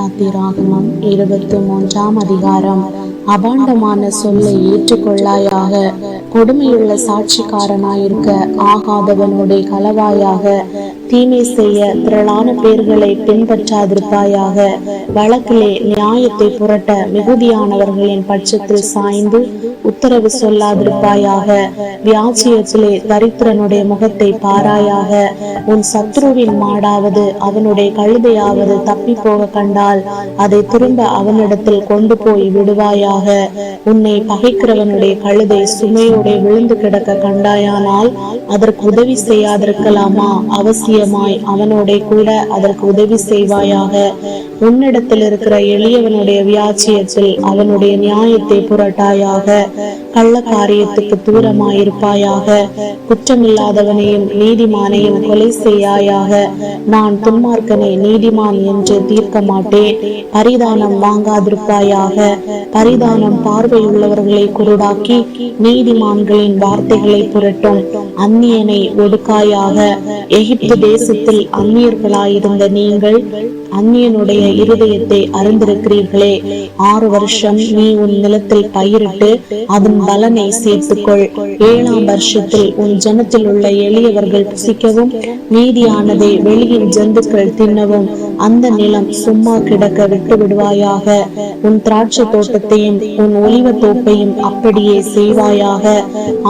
யாத்திராகமம் 23 அதிகாரம். அபாண்டமான சொல்லை ஏற்றுக்கொள்ளாயாக, கொடுமையுள்ள சாட்சிக்காரனாயிருக்க ஆகாதவனுடைய களவாயாக, தீமை செய்ய திரளான பேர்களை பின்பற்றாதிருப்பாயாக, வழக்கிலே நியாயத்தை புரட்ட மிகுதியானவர்களின் பட்சத்தில் சாய்ந்து உத்தரவு சொல்லாதிருப்பாயாக, வியாஜியத்திலே தரித்திரனுடைய முகத்தை பாராயாக, உன் சத்ருவின் மாடாவது அவனுடைய கழுதையாவது தப்பி போக கண்டால் அதை திரும்ப அவனிடத்தில் கொண்டு போய் விடுவாயாக. உன்னை பகைக்கிறவனுடைய கழுதை சுமையோட விழுந்து கிடக்க கண்டாயானால் அதற்கு உதவி செய்யாதிருக்கலாமா? அவசியமாய் அவனோட கூட அதற்கு உதவி செய்வாயாக. உன்னிடத்தில் இருக்கிற எளியவனுடைய வியாச்சியத்தில் அவனுடைய நியாயத்தை புரட்டாயாக. கள்ள காரியத்துக்கு தூரமாயிருப்பாயாக. குற்றமில்லாதவனையும் நீதிமானையும் கொலை செய்யாயாக. நான் துன்மார்க்கனை நீதிமான் என்று தீர்க்க மாட்டேன். பரிதானம் வாங்காதிருப்பாயாக. பரிதானம் பார்வையுள்ளவர்களை குருடாக்கி நீதிமான்களின் வார்த்தைகளை புரட்டும். அந்நியனை ஒடுக்காயாக. எகிப்து தேசத்தில் அந்நியர்களாயிருந்த நீங்கள் அந்நியனுடைய இருதயத்தை அறிந்திருக்கிறீர்களே. 6 வருஷம் நீ உன் நிலத்தில் பயிரிட்டு அதன் பலனை சேர்த்துக்கொள். 7ஆம் வருஷத்தில் உன் ஜனத்தில் உள்ள எளியவர்கள் புசிக்கவும் நீதியானதை வெளியின் ஜந்துக்கள் தின்னவும் அந்த நிலம் சும்மா கிடக்க விட்டு விடுவாயாக. உன் திராட்சை தோட்டத்தையும் உன் ஒலிவ தோப்பையும் அப்படியே செய்வாயாக.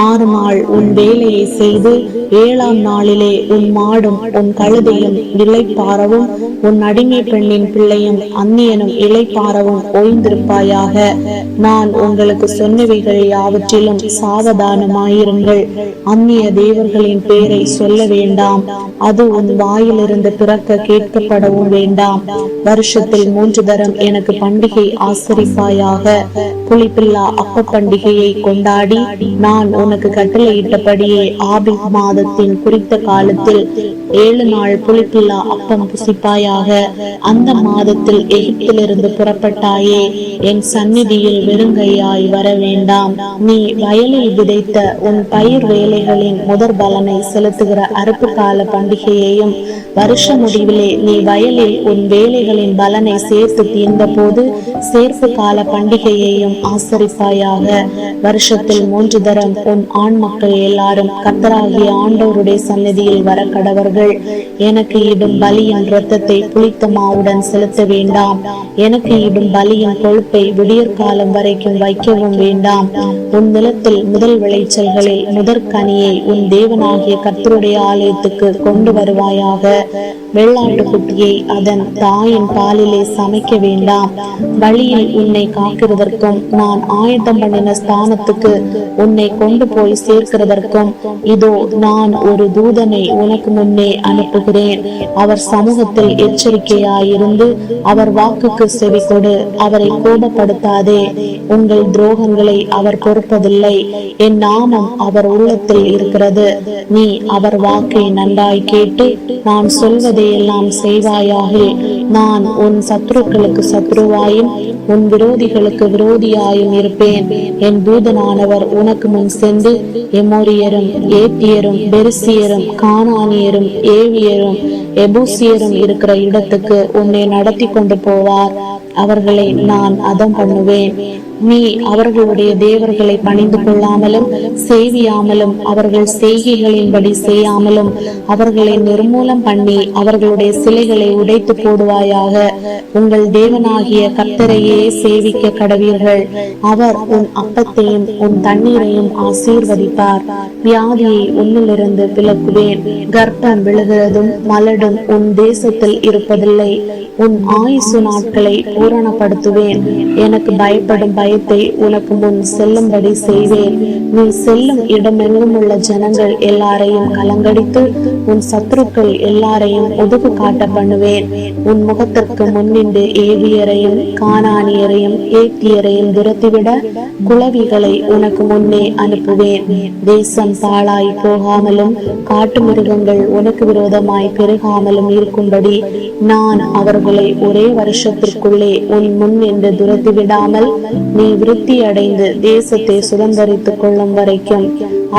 6 நாள் உன் வேலையை செய்து 7ஆம் நாளிலே உன் மாடும் உன் கழுதையும் இளைப்பாறவும் உன் அடிமை பெண்ணின் பிள்ளையும் அந்நியனும் இளைப்பாறவும் ஓய்ந்திருப்பாயாக. நான் உங்களுக்கு சொன்னவைகள் யாவற்றிலும் சாவதானமாயிருங்கள். அந்நிய தேவர்களின் பேரை சொல்ல வேண்டாம். அது உன் வாயிலிருந்து பிறக்க கேட்கப்படவும் வேண்டாம். வருஷத்தில் 3 தரம் எனக்கு பண்டிகை ஆசரிப்பாயாக. புளிப்பில்லா அப்ப பண்டிகையை கொண்டாடி நான் உனக்கு கட்டளையிட்டபடியே ஆபிப் மாதத்தின் குறித்த காலத்தில் 7 நாள் புளிப்பில்லா அப்பம் புசிப்பாயாக. அந்த மாதத்தில் எகிப்திலிருந்து புறப்பட்டாயே, என் சந்நிதியில் வெறுங்கையாய் வர வேண்டாம். நீ வயலில் விதைத்த உன் பயிர் வேலைகளின் முதற் பலனை செலுத்துகிற அறுப்பு கால பண்டிகையையும், வருஷ முடிவிலே நீ வயலில் உன் வேலைகளின் பலனை சேர்த்து தீர்ந்த போது சேர்ப்பு கால பண்டிகையையும் ஆசரிப்பாயாக. வருஷத்தில் 3 தரம் உன் ஆண் மக்கள் எல்லாரும் கர்த்தராகிய ஆண்டவருடைய சந்நிதியில் வர கடவர்கள். எனக்கு இடும் பலியின் இரத்தத்தை புளித்த மாவுடன் செலுத்த வேண்டாம். எனக்கு இடும் பலியின் கொழுப்பை விடியற்காலம் வரைக்கும் வைக்கவும் வேண்டாம். உன் நிலத்தில் முதல் விளைச்சல்களில் முதற் கனியை உன் தேவனாகிய கர்த்தருடைய ஆலயத்துக்கு கொண்டு வருவாயாக. வெள்ளாட்டுக்குட்டியை அதன் தாயின் பாலிலே சமைக்க வேண்டாம். வழியில் உன்னை காக்கிறதற்கும் நான் ஆயத்தம் பண்ணின ஸ்தானத்துக்கு உன்னை கொண்டு போய் சேர்க்கிறதற்கும் இதோ நான் ஒரு தூதனை உனக்கு முன்னே அனுப்புகிறேன். அவர் சமூகத்தில் எச்சரிக்கையாயிருந்து அவர் வாக்குக்கு செவி கொடு. அவரை கோபப்படுத்தாதே. உங்கள் துரோகங்களை அவர் பொறுப்பதில்லை. என் நாமம் அவர் உள்ளத்தில் இருக்கிறது. நீ அவர் வாக்கை நன்றாய் கேட்டு நான் சொல்வதையெல்லாம் செய்வாயாக. நான் உன் சத்துருக்களுக்கு சத்துருவாயும் உன் விரோதிகளுக்கு விரோதியாயும் இருப்பேன். என் தூதனானவர் உனக்கு முன் சென்று எமோரியரும் ஏத்தியரும் பெருசியரும் கானானியரும் ஏவியரும் எபூசியரும் இருக்கிற இடத்துக்கு உன்னை நடத்தி கொண்டு போவார். அவர்களை நான் அதம் பண்ணுவேன். நீ அவர்களுடைய தேவர்களை பணிந்து கொள்ளாமலும் சேவியாமலும் அவர்கள் செய்கைகளின்படி செய்யாமலும் அவர்களை நிர்மூலம் பண்ணி அவர்களுடைய சிலைகளை உடைத்து போடுவாயாக. உங்கள் தேவனாகிய கர்த்தரையே சேவிக்க கடவீர்கள். அவர் உன் அப்பத்தையும் உன் தண்ணீரையும் ஆசீர்வதிப்பார். வியாதியை உன்னிலிருந்து விலக்குவேன். கர்ப்பம் விழுகிறதும் மலடும் உன் தேசத்தில் இருப்பதில்லை. உன் ஆயுசு நாட்களை பூரணப்படுத்துவேன். எனக்கு பயப்படும் பயத்தை உனக்கு முன் செல்லும்படி செய்வேன். நீ செல்லும் இடமெங்கும் உள்ள ஜனங்கள் எல்லாரையும் கலங்கடித்து உன் சத்துருக்கள் எல்லாரையும் ஒதுக்கு காட்ட பண்ணுவேன். உன் முகத்திற்கு முன்னின்று ஏவியரையும் கானானியரையும் ஏத்தியரையும் துரத்திவிட குளவிகளை உனக்கு முன்னே அனுப்புவேன். தேசம் பாழாய் போகாமலும் காட்டு மிருகங்கள் உனக்கு விரோதமாய் பெருகாமலும் இருக்கும்படி நான் அவர்களை ஒரே வருஷத்திற்குள்ளே உன் முன் என்று துரத்தி விடாமல் நீ விருத்தி அடைந்து தேசத்தை சுதந்தரித்துக் கொள்ளும் வரைக்கும்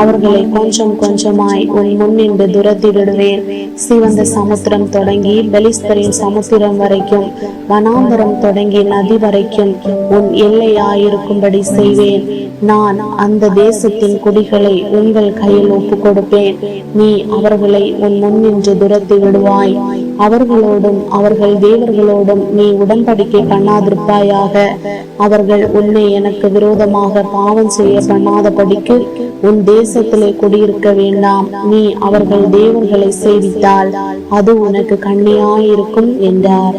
அவர்களை கொஞ்சம் கொஞ்சமாய் உன் முன் என்று துரத்தி துரத்திவிடுவேன். சிவந்த சமுத்திரம் தொடங்கி பெலிஸ்தரின் சமுத்திரம் வரைக்கும், வனாந்தரம் தொடங்கி நதி வரைக்கும் உன் எல்லையாயிருக்கும்படி செய்வேன். நான் அந்த தேசத்தின் குடிகளை உங்கள் கையில் ஒப்பு கொடுப்பேன். நீ அவர்களை உன் முன்னின்று துரத்தி விடுவாய். அவர்களோடும் அவர்கள் தேவர்களோடும் நீ உடன்படிக்கை பண்ணாதிருப்பாயாக. அவர்கள் உன்னை எனக்கு விரோதமாக பாவம் செய்ய பண்ணாதபடிக்கு உன் தேசத்திலே குடியிருக்க வேண்டாம். நீ அவர்கள் தேவர்களை சேவித்தால் அது உனக்கு கண்ணியாயிருக்கும் என்றார்.